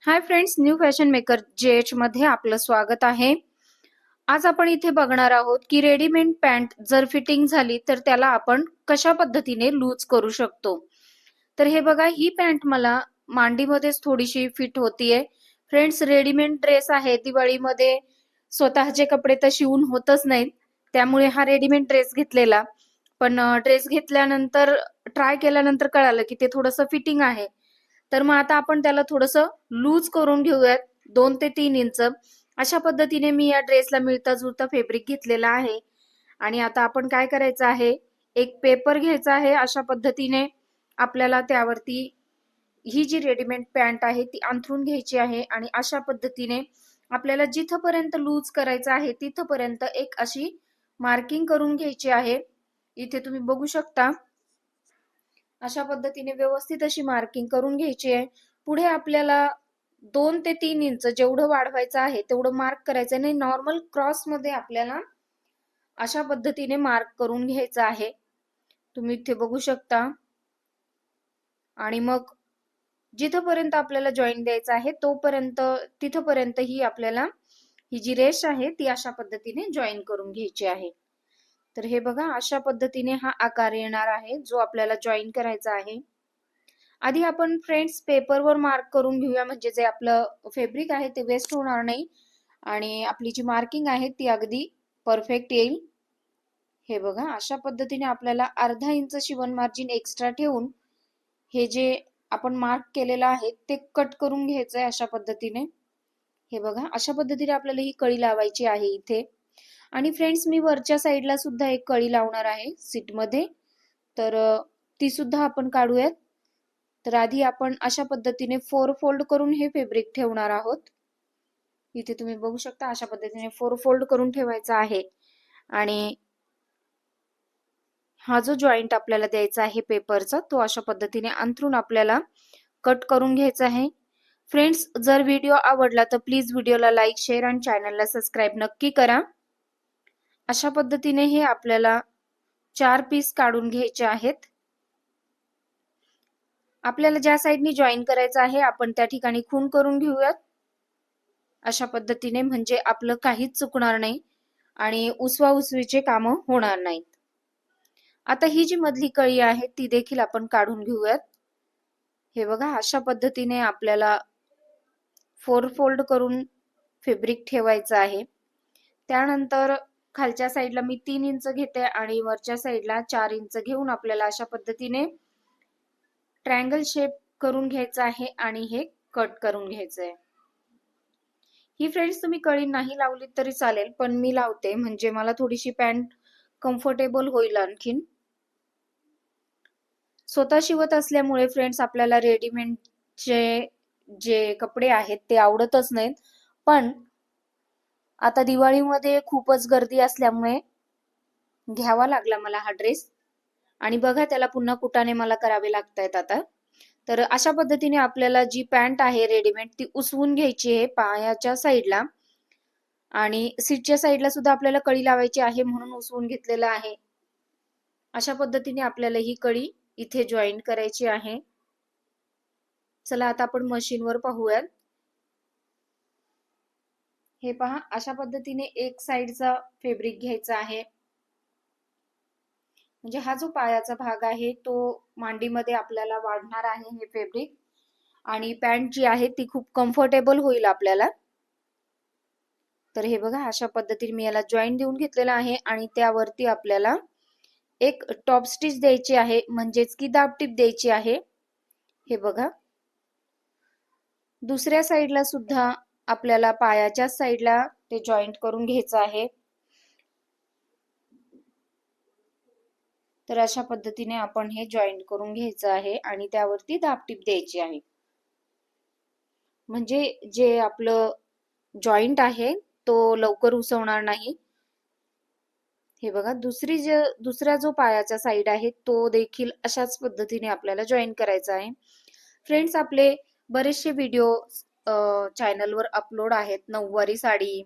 Hi friends, new fashion maker JH मध्ये आपलं स्वागत आहे। आज आपण इथे बघणार आहोत की रेडीमेड पॅन्ट जर फिटिंग झाली तर त्याला आपण कशा पद्धतीने लूज करू शकतो। तर हे बघा, ही पॅन्ट मला मांडीमध्येच थोडीशी फिट होतीये। फ्रेंड्स, रेडीमेड ड्रेस आहे, दिवाळीमध्ये स्वतःचे कपडे तर शिवून होतच नाहीत, त्यामुळे हा रेडीमेड ड्रेस घेतलेला। पण ड्रेस घेतल्यानंतर ट्राय केल्यानंतर कळालं की ते थोडंसं फिटिंग आहे। तर मग आता आपण त्याला थोडंसं लूज करून घेऊयात, 2 ते 3 इंच अशा पद्धतीने मी या ड्रेसला मिळता जुळता फॅब्रिक घेतलेला आहे। आणि आता आपण काय करायचं आहे, एक पेपर घ्यायचा आहे। अशा पद्धतीने आपल्याला त्यावरती ही जी रेडीमेड पॅन्ट आहे ती अंथरून घ्यायची आहे आणि अशा पद्धतीने आपल्याला जिथपर्यंत लूज करायचं आहे तिथपर्यंत एक अशी मार्किंग करून घ्यायची आहे। इथे तुम्ही बघू शकता, अशा पद्धतीने व्यवस्थित अशी मार्किंग करून घ्यायची आहे। पुढे आपल्याला 2 ते 3 इंच जेवढं वाढवायचं आहे तेवढं मार्क करायचं नाही, नॉर्मल क्रॉस मध्ये आपल्याला अशा पद्धतीने मार्क करून घ्यायचं आहे। तुम्ही इथे बघू शकता। आणि मग जिथपर्यंत आपल्याला जॉईन द्यायचा आहे तोपर्यंत तिथपर्यंत ही आपल्याला ही जी रेष आहे ती अशा पद्धतीने जॉईन करून घ्यायची आहे। तर हे बघा, अशा पद्धतीने हा आकार येणार आहे जो आपल्याला जॉईन करायचा आहे। आधी आपण फ्रेंड्स पेपरवर मार्क करून घेऊया, म्हणजे जे आपलं फॅब्रिक आहे ते वेस्ट होणार नाही आणि आपली जी मार्किंग आहे ती अगदी परफेक्ट येईल। हे बघा, अशा पद्धतीने आपल्याला अर्धा इंच शिवण मार्जिन एक्स्ट्रा ठेवून हे जे आपण मार्क केलेलं आहे ते कट करून घ्यायचंय अशा पद्धतीने। हे बघा, अशा पद्धतीने आपल्याला ही कळी लावायची आहे इथे। आणि फ्रेंड्स, मी वरच्या साईडला सुद्धा एक कळी लावणार आहे सीट मध्ये, तर ती सुद्धा आपण काढूयात। तर आधी आपण अशा पद्धतीने 4 फोल्ड करून हे फॅब्रिक ठेवणार आहोत। इथे तुम्ही बघू शकता, अशा पद्धतीने 4 फोल्ड करून ठेवायचा आहे। आणि हा जो जॉईंट आपल्याला द्यायचा आहे पेपरचा तो अशा पद्धतीने अंथरून आपल्याला कट करून घ्यायचा आहे। फ्रेंड्स, जर व्हिडिओ आवडला तर प्लीज व्हिडिओला लाईक, शेअर आणि चॅनलला सबस्क्राईब नक्की करा। अशा पद्धतीने हे आपल्याला 4 पीस काढून घ्यायचे आहेत। आपल्याला ज्या साइडनी जॉईन करायचं आहे आपण त्या ठिकाणी खूण करून घेऊयात अशा पद्धतीने, म्हणजे आपलं काहीच चुकणार नाही आणि उसवा उसवीचे काम होणार नाहीत। आता ही जी मधली कळी आहे ती देखील आपण काढून घेऊयात। हे बघा, अशा पद्धतीने आपल्याला 4 फोल्ड करून फॅब्रिक ठेवायचं आहे। त्यानंतर खालच्या साईडला मी 3 इंच घेते आणि वरच्या साईडला 4 इंच घेऊन आपल्याला अशा पद्धतीने ट्रायंगल शेप करून घ्यायचा आहे आणि हे कट करून घ्यायचंय। ही फ्रेंड्स तुम्ही कळी नाही लावली तरी चालेल, पण मी लावते म्हणजे मला थोडीशी पॅन्ट कम्फर्टेबल होईल आणखीन। स्वतः शिवत असल्यामुळे फ्रेंड्स आपल्याला रेडीमेडचे जे कपडे आहेत ते आवडतच नाहीत, पण आता दिवाळीमध्ये खूपच गर्दी असल्यामुळे घ्यावा लागला मला हा ड्रेस। आणि बघा, त्याला पुन्हा कुटाने मला करावे लागतायत आता। तर अशा पद्धतीने आपल्याला जी पॅन्ट आहे रेडीमेड ती उसवून घ्यायची आहे पायाच्या साईडला आणि सीटच्या साईडला सुद्धा आपल्याला कळी लावायची आहे, म्हणून उसवून घेतलेलं आहे। अशा पद्धतीने आपल्याला ही कळी इथे जॉईन करायची आहे। चला आता आपण मशीनवर पाहूयात। हे पहा, अशा पद्धतीने एक साइडचा फॅब्रिक घ्यायचा आहे, म्हणजे हा जो पायाचा भाग आहे तो मांडीमध्ये आपल्याला वाढणार आहे हे फॅब्रिक, आणि पॅन्ट जी आहे ती खूप कम्फर्टेबल होईल आपल्याला। तर हे बघा, अशा पद्धतीने मी याला जॉईन देऊन घेतलेला आहे आणि त्यावरती आपल्याला एक टॉप स्टिच द्यायची आहे, म्हणजेच की दाबटीप द्यायची आहे। हे बघा, दुसऱ्या साईडला सुद्धा आपल्याला पायाच्या साईडला ते जॉईंट करून घ्यायचं आहे। तर अशा पद्धतीने आपण हे जॉईंट करून घ्यायचं आहे आणि त्यावरती दाबटीप द्यायची आहे, म्हणजे जे आपलं जॉईंट आहे तो लवकर उसवणार नाही। हे बघा, दुसरा जो पायाचा साइड आहे तो देखील अशाच पद्धतीने आपल्याला जॉईन करायचा आहे। फ्रेंड्स, आपले बरेचसे व्हिडिओ चॅनलवर अपलोड आहेत, नऊवारी साडी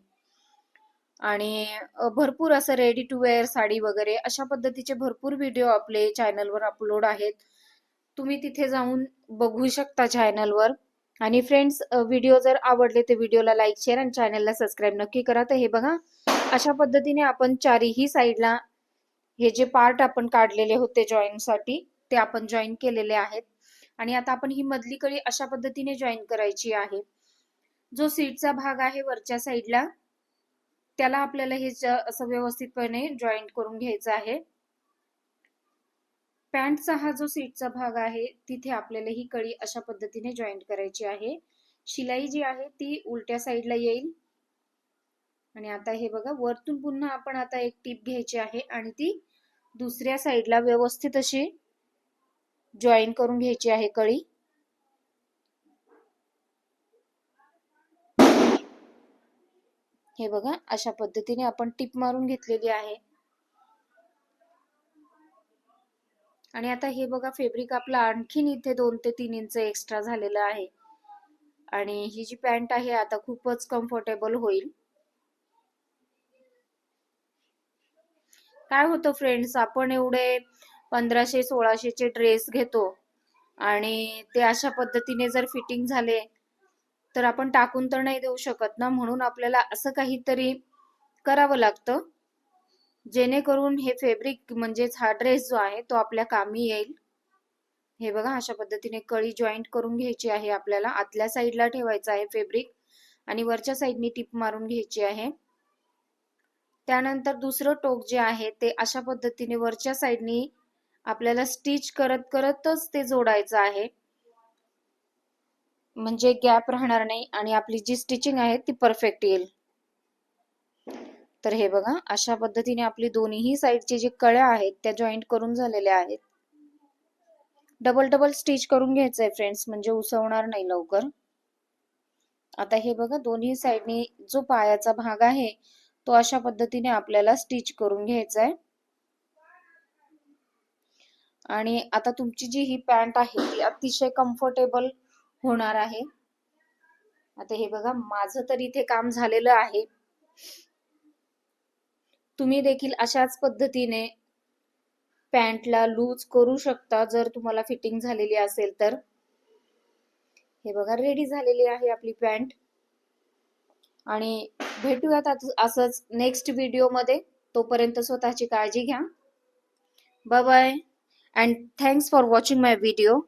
आणि भरपूर असं रेडी टू वेअर साडी वगैरे अशा पद्धतीचे भरपूर व्हिडिओ आपले चॅनलवर अपलोड आहेत। तुम्ही तिथे जाऊन बघू शकता चॅनलवर। आणि फ्रेंड्स, व्हिडिओ जर आवडले तर व्हिडिओला लाईक, शेअर आणि चॅनलला सबस्क्राईब नक्की करा. तर हे बघा, अशा पद्धतीने आपण चारही साईडला हे जे पार्ट आपण काढलेले होते जॉईन साठी ते आपण जॉईन केलेले आहेत. आणि आता आपण ही मधली कळी अशा पद्धतीने जॉईन करायची आहे. जो सीटचा भाग आहे वरच्या साईडला त्याला आपल्याला हे असं व्यवस्थितपणे जॉईन करून घ्यायचं आहे. पॅन्टचा हा जो सीटचा भाग आहे तिथे आपल्याला ही कळी अशा पद्धतीने जॉईन करायची आहे. शिलाई जी आहे ती उलट्या साईडला येईल. आणि आता हे बघा, वरतून पुन्हा आपण आता एक टीप घ्यायची आहे आणि ती दुसऱ्या साईडला व्यवस्थित अशी जॉईन करून घ्यायची आहे कळी. हे बघा, अशा पद्धतीने आपण टीप मारून घेतलेली आहे. आणि आता हे बघा, फॅब्रिक आपला आणखीन इथे 2 ते 3 इंच एक्स्ट्रा झालेलं आहे. आणि ही जी पॅन्ट आहे आता खूपच कम्फर्टेबल होईल. काय होतं फ्रेंड्स, आपण एवढे 1500-1600 चे ड्रेस घेतो आणि ते अशा पद्धतीने जर फिटिंग झाले तर आपण टाकून तर नाही देऊ शकत ना. म्हणून आपल्याला असं काहीतरी करावं लागतं जेणेकरून हे फॅब्रिक म्हणजेच हा ड्रेस जो आहे तो आपल्या कामी येईल. हे बघा, अशा पद्धतीने कळी जॉईंट करून घ्यायची आहे. आपल्याला आतल्या साईडला ठेवायचं आहे फॅब्रिक आणि वरच्या साईडनी टिप मारून घ्यायची आहे. त्यानंतर दुसरं टोक जे आहे ते अशा पद्धतीने वरच्या साईडनी आपल्याला स्टिच करत करतच ते जोडायचं आहे, म्हणजे गॅप राहणार नाही आणि आपली जी स्टिचिंग आहे ती परफेक्ट येईल. तर हे बघा, अशा पद्धतीने आपली दोन्ही साईडचे जे कळ्या आहेत त्या जॉईंट करून झालेल्या आहेत. डबल डबल स्टिच करून घ्यायचंय फ्रेंड्स, म्हणजे उसवणार नाही लवकर. आता हे बघा, दोन्ही साईडनी जो पायाचा भाग आहे तो अशा पद्धतीने आपल्याला स्टिच करून घ्यायचा आहे. आणि आता तुमची जी ही पॅन्ट आहे ती अतिशय कम्फर्टेबल होणार आहे. आता हे बघा, माझं तर इथे काम झालेलं आहे. तुम्ही देखील अशाच पद्धतीने पॅन्टला लूज करू शकता जर तुम्हाला फिटिंग झालेली असेल तर. हे बघा, रेडी झालेली आहे आपली पॅन्ट. आणि भेटूयात असंच नेक्स्ट व्हिडिओ मध्ये. तोपर्यंत स्वतःची काळजी घ्या. Bye bye and thanks for watching my video.